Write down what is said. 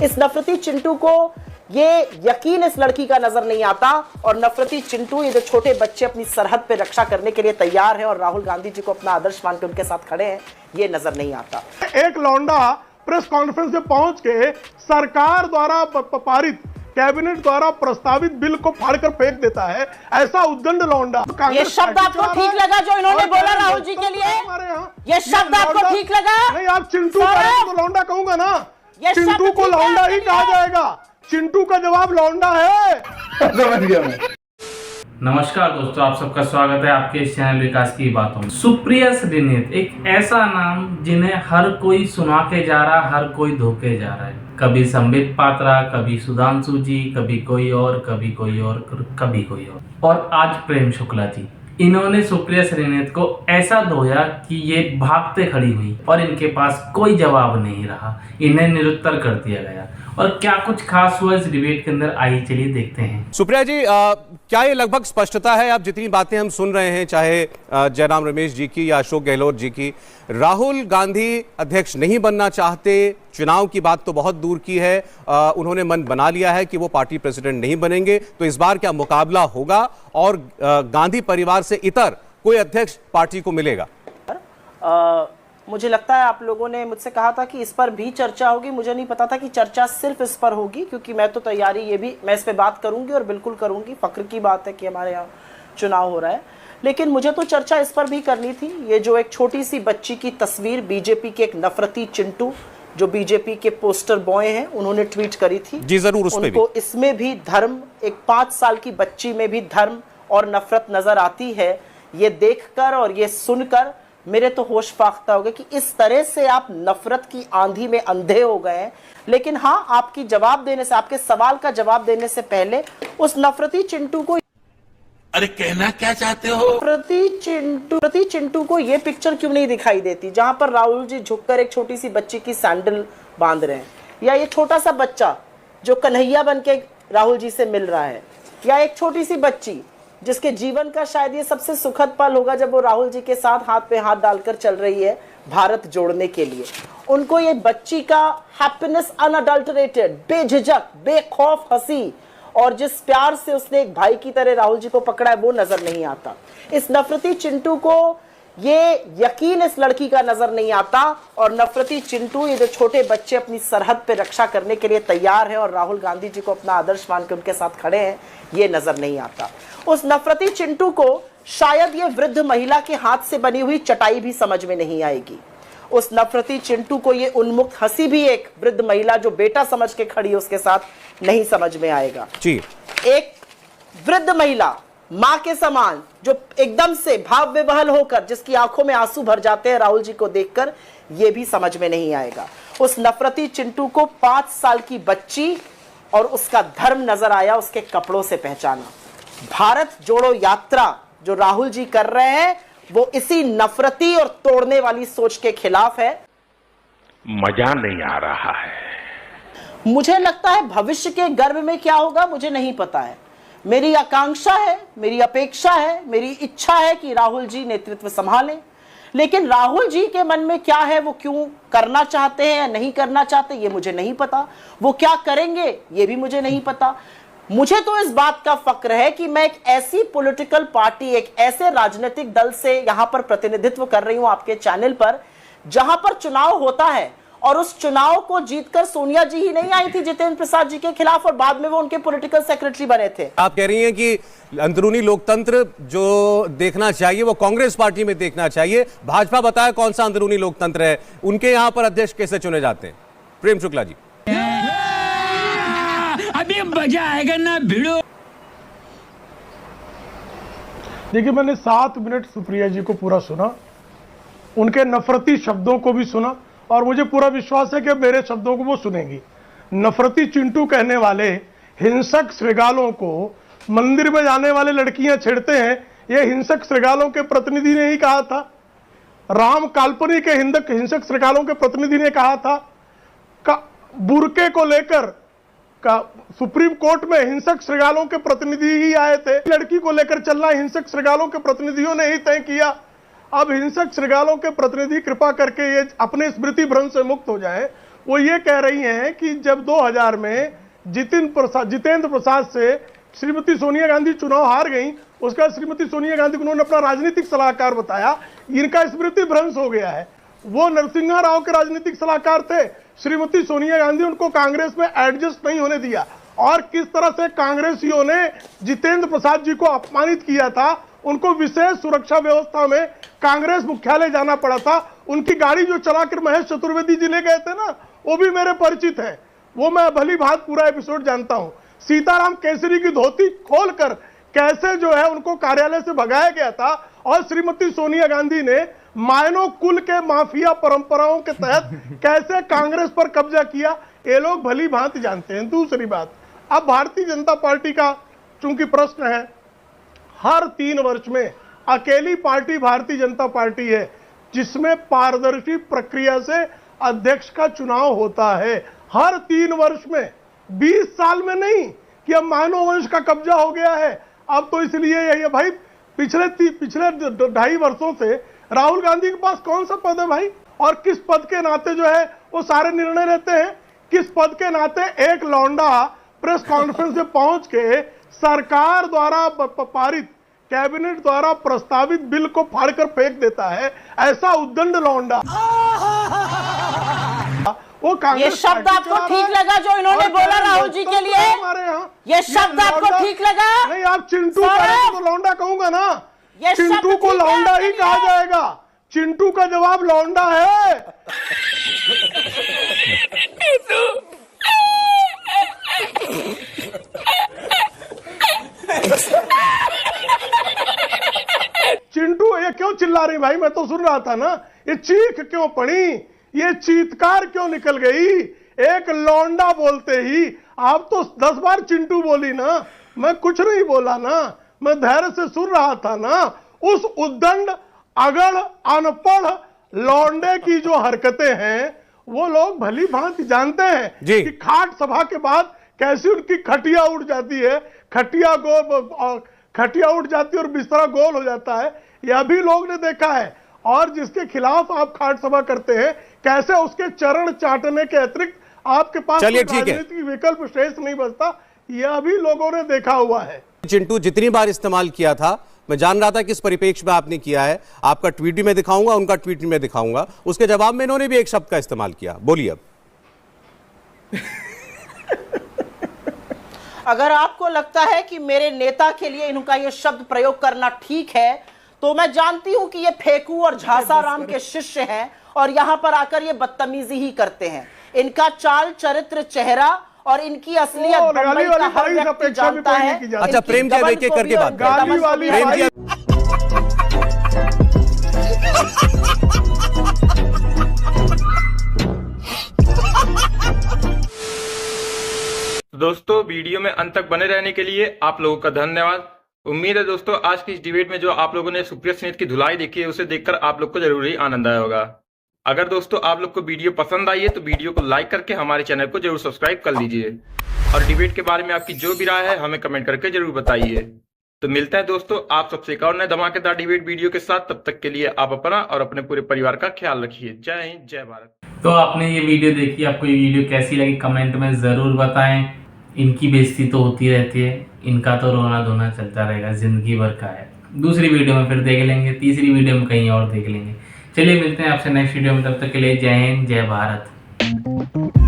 इस नफरती चिंटू को ये यकीन इस लड़की का नजर नहीं आता और नफरती चिंटू ये जो छोटे बच्चे अपनी सरहद पे रक्षा करने के लिए तैयार है और राहुल गांधी जी को अपना आदर्श मान के उनके साथ खड़े हैं, ये नजर नहीं आता। एक लौंडा प्रेस कॉन्फ्रेंस में पहुंच के सरकार द्वारा पारित, कैबिनेट द्वारा प्रस्तावित बिल को फाड़कर फेंक देता है, ऐसा उद्दंड लौंडा। ये शब्द आपको ठीक लगा जो इन्होंने बोला राहुल जी के लिए? ये शब्द आपको ठीक लगा? नहीं, आप चिंटू को लौंडा कहूंगा ना, चिंटू को लौंडा ही कहा जाएगा। चिंटू का जवाब लौंडा है। समझ गया मैं। नमस्कार दोस्तों, आप सबका स्वागत है आपके इस चैनल विकास की बातों में। सुप्रिया श्रीनेत एक ऐसा नाम जिन्हें हर कोई सुना के जा रहा, हर कोई धोके जा रहा है। कभी संबित पात्रा, कभी सुधांशु जी, कभी कोई और, कभी कोई और, कभी कोई और आज प्रेम शुक्ला जी। इन्होंने सुप्रिया श्रीनेत को ऐसा धोया कि ये भागते खड़ी हुई और इनके पास कोई जवाब नहीं रहा, इन्हें निरुत्तर कर दिया गया। और क्या कुछ खास हुआ इस डिबेट के अंदर, आइए चलिए देखते हैं। सुप्रिया जी, क्या ये लगभग स्पष्टता है, आप जितनी बातें हम सुन रहे हैं, चाहे जयराम रमेश जी की या अशोक गहलोत जी की, राहुल गांधी अध्यक्ष नहीं बनना चाहते, चुनाव की बात तो बहुत दूर की है, उन्होंने मन बना लिया है कि वो पार्टी प्रेसिडेंट नहीं बनेंगे, तो इस बार क्या मुकाबला होगा और गांधी परिवार से इतर कोई अध्यक्ष पार्टी को मिलेगा? मुझे लगता है आप लोगों ने मुझसे कहा था कि इस पर भी चर्चा होगी, मुझे नहीं पता था कि चर्चा सिर्फ इस पर होगी, क्योंकि मैं तो तैयारी ये भी मैं इस पे बात करूंगी और बिल्कुल करूंगी। फक्र की बात है कि हमारे यहाँ चुनाव हो रहा है, लेकिन मुझे तो चर्चा इस पर भी करनी थी। ये जो एक छोटी सी बच्ची की तस्वीर बीजेपी के एक नफरती चिंटू जो बीजेपी के पोस्टर बॉय हैं उन्होंने ट्वीट करी थी जी, जरूर उसमें उनको भी। इसमें भी धर्म, एक 5 साल की बच्ची में भी धर्म और नफरत नजर आती है। ये देखकर और ये सुनकर मेरे तो होश फाख्ता हो गए कि इस तरह से आप नफरत की आंधी में अंधे हो गए हैं। लेकिन हाँ, आपकी जवाब देने से, आपके सवाल का जवाब देने से पहले उस नफरती चिंटू को, अरे कहना क्या चाहते हो? नफरती चिंटू को ये पिक्चर क्यों नहीं दिखाई देती जहां पर राहुल जी झुककर एक छोटी सी बच्ची की सैंडल बांध रहे हैं, या ये छोटा सा बच्चा जो कन्हैया बन के राहुल जी से मिल रहा है, या एक छोटी सी बच्ची जिसके जीवन का शायद ये सबसे सुखद पल होगा जब वो राहुल जी के साथ हाथ पे हाथ डालकर चल रही है भारत जोड़ने के लिए। उनको ये बच्ची का हैप्पीनेस अनअडल्टरेटेड, बेझिझक, बेखौफ हंसी और जिस प्यार से उसने एक भाई की तरह राहुल जी को पकड़ा है वो नजर नहीं आता। इस नफरती चिंटू को ये यकीन इस लड़की का नजर नहीं आता और नफरती चिंटू ये जो छोटे बच्चे अपनी सरहद पे रक्षा करने के लिए तैयार है और राहुल गांधी जी को अपना आदर्श मान के उनके साथ खड़े हैं, ये नजर नहीं आता। उस नफरती चिंटू को शायद ये वृद्ध महिला के हाथ से बनी हुई चटाई भी समझ में नहीं आएगी। उस नफरती चिंटू को ये उन्मुक्त हंसी भी एक वृद्ध महिला जो बेटा समझ के खड़ी है उसके साथ नहीं समझ में आएगा जी। एक वृद्ध महिला मां के समान जो एकदम से भाव विवहल होकर जिसकी आंखों में आंसू भर जाते हैं राहुल जी को देखकर, यह भी समझ में नहीं आएगा। उस नफरती चिंटू को 5 साल की बच्ची और उसका धर्म नजर आया, उसके कपड़ों से पहचाना। भारत जोड़ो यात्रा जो राहुल जी कर रहे हैं वो इसी नफरती और तोड़ने वाली सोच के खिलाफ है। मजा नहीं आ रहा है। मुझे लगता है भविष्य के गर्भ में क्या होगा मुझे नहीं पता है। मेरी आकांक्षा है, मेरी अपेक्षा है, मेरी इच्छा है कि राहुल जी नेतृत्व संभालें, लेकिन राहुल जी के मन में क्या है, वो क्यों करना चाहते हैं या नहीं करना चाहते ये मुझे नहीं पता। वो क्या करेंगे ये भी मुझे नहीं पता। मुझे तो इस बात का फक्र है कि मैं एक ऐसी पॉलिटिकल पार्टी, एक ऐसे राजनीतिक दल से यहां पर प्रतिनिधित्व कर रही हूं आपके चैनल पर, जहां पर चुनाव होता है और उस चुनाव को जीतकर सोनिया जी ही नहीं आई थी जितेंद्र प्रसाद जी के खिलाफ और बाद में वो उनके पॉलिटिकल सेक्रेटरी बने थे। आप कह रही हैं कि अंदरूनी लोकतंत्र जो देखना चाहिए वो कांग्रेस पार्टी में देखना चाहिए। भाजपा बताया कौन सा अंदरूनी लोकतंत्र है, उनके यहां पर अध्यक्ष कैसे चुने जाते हैं? प्रेम शुक्ला जी। अभी मजा आएगा ना भिड़ो। देखिए, मैंने 7 मिनट सुप्रिया जी को पूरा सुना, उनके नफरती शब्दों को भी सुना और मुझे पूरा विश्वास है कि मेरे शब्दों को वो सुनेंगी। नफरती चिंटू कहने वाले हिंसक श्रृगालों को मंदिर में जाने वाले लड़कियां छेड़ते हैं, ये हिंसक श्रृगालों के प्रतिनिधि ने ही कहा था। राम काल्पनिक के हिंसक श्रृगालों के प्रतिनिधि ने कहा था। बुरके को लेकर सुप्रीम कोर्ट में हिंसक श्रृगालों के प्रतिनिधि ही आए थे। लड़की को लेकर चलना हिंसक श्रृगालों के प्रतिनिधियों ने ही तय किया। अब हिंसक श्रृगालों के प्रतिनिधि कृपा करके ये अपने स्मृति भ्रंश से मुक्त हो जाए। वो ये कह रही हैं कि जब 2000 में जितेंद्र प्रसाद से श्रीमती सोनिया गांधी चुनाव हार गई, उसके बाद श्रीमती सोनिया गांधी को उन्होंने अपना राजनीतिक सलाहकार बताया। इनका स्मृति भ्रंश हो गया है। वो नरसिम्हा राव के राजनीतिक सलाहकार थे। श्रीमती सोनिया गांधी उनको कांग्रेस में एडजस्ट नहीं होने दिया, और किस तरह से कांग्रेसियों ने जितेंद्र प्रसाद जी को अपमानित किया था। उनको विशेष सुरक्षा व्यवस्था में कांग्रेस मुख्यालय जाना पड़ा था। उनकी गाड़ी जो चलाकर महेश चतुर्वेदी जी ले गए थे ना, वो भी मेरे परिचित है। वो मैं भली भांति पूरा एपिसोड जानता हूं। सीताराम केसरी की धोती खोलकर कैसे जो है उनको कार्यालय से भगाया गया था, और श्रीमती सोनिया गांधी ने मायनो कुल के माफिया परंपराओं के तहत कैसे कांग्रेस पर कब्जा किया, ये लोग भली भांति जानते हैं। दूसरी बात, अब भारतीय जनता पार्टी का चूंकि प्रश्न है, हर 3 वर्ष में अकेली पार्टी भारतीय जनता पार्टी है जिसमें पारदर्शी प्रक्रिया से अध्यक्ष का चुनाव होता है। हर 3 वर्ष में, 20 साल में नहीं कि अब मानव वंश का कब्जा हो गया है। अब तो इसलिए यही भाई, पिछले 2.5 वर्षों से राहुल गांधी के पास कौन सा पद है भाई, और किस पद के नाते जो है वो सारे निर्णय लेते हैं। किस पद के नाते एक लौंडा प्रेस कॉन्फ्रेंस में पहुंच के सरकार द्वारा पारित, कैबिनेट द्वारा प्रस्तावित बिल को फाड़कर फेंक देता है। ऐसा उद्दंड लौंडा वो कांग्रेस। ये शब्द आपको ठीक लगा जो इन्होंने बोला राहुल जी के लिए? हमारे यहाँ ये शब्द आपको ठीक लगा? नहीं, आप चिंटू तो लौंडा कहूंगा ना, ये चिंटू को लौंडा ही कहा जाएगा। चिंटू का जवाब लौंडा है। चिंटू, ये क्यों चिल्ला रही भाई? मैं तो सुन रहा था ना। ये चीख क्यों पड़ी, ये चीत्कार क्यों निकल गई? एक लौंडा बोलते ही आप तो 10 बार चिंटू बोली ना। मैं कुछ नहीं बोला ना, मैं धैर्य से सुन रहा था ना। उस उद्दंड, अगड़, अनपढ़ लौंडे की जो हरकतें हैं वो लोग भली भांति जानते हैं कि खाट सभा के बाद कैसी उनकी खटिया उड़ जाती है, खटिया उठ जाती है और बिस्तरा गोल हो जाता है। यह भी लोग ने देखा है। और जिसके खिलाफ आप खाट सभा करते हैं, कैसे उसके चरण चाटने के अतिरिक्त आपके पास राजनीतिक विकल्प शेष नहीं बचता, यह भी लोगों ने देखा हुआ है। चिंटू जितनी बार इस्तेमाल किया था, मैं जान रहा था किस परिप्रेक्ष्य में आपने किया है। आपका ट्वीट भी मैं दिखाऊंगा, उनका ट्वीट भी मैं दिखाऊंगा। उसके जवाब में इन्होंने भी एक शब्द का इस्तेमाल किया। बोलिए अब। अगर आपको लगता है कि मेरे नेता के लिए इनका यह शब्द प्रयोग करना ठीक है, तो मैं जानती हूं कि ये फेकू और झासाराम के शिष्य हैं और यहां पर आकर ये बदतमीजी ही करते हैं। इनका चाल, चरित्र, चेहरा और इनकी असलियत बम्बई का हर व्यक्ति जानता है। अच्छा, प्रेम जी एक एक करके बात करें। दोस्तों, वीडियो में अंत तक बने रहने के लिए आप लोगों का धन्यवाद। उम्मीद है दोस्तों आज की इस डिबेट में जो आप लोगों ने सुप्रिया सेनेट की धुलाई देखी है, उसे देखकर आप लोग को जरूर ही आनंद आया होगा। अगर दोस्तों आप लोग को वीडियो पसंद आई है तो वीडियो को लाइक करके हमारे चैनल को जरूर सब्सक्राइब कर लीजिए, और डिबेट के बारे में आपकी जो भी राय है हमें कमेंट करके जरूर बताइए। तो मिलता है दोस्तों आप सबसे एक और नए धमाकेदार डिबेट वीडियो के साथ। तब तक के लिए आप अपना और अपने पूरे परिवार का ख्याल रखिए। जय हिंद, जय भारत। तो आपने ये वीडियो देखी, आपको ये वीडियो कैसी लगी कमेंट में जरूर बताएं। इनकी बेइज्जती तो होती रहती है, इनका तो रोना धोना चलता रहेगा, जिंदगी भर का है। दूसरी वीडियो में फिर देख लेंगे, तीसरी वीडियो में कहीं और देख लेंगे। चलिए मिलते हैं आपसे नेक्स्ट वीडियो में, तब तक के लिए जय हिंद, जय भारत।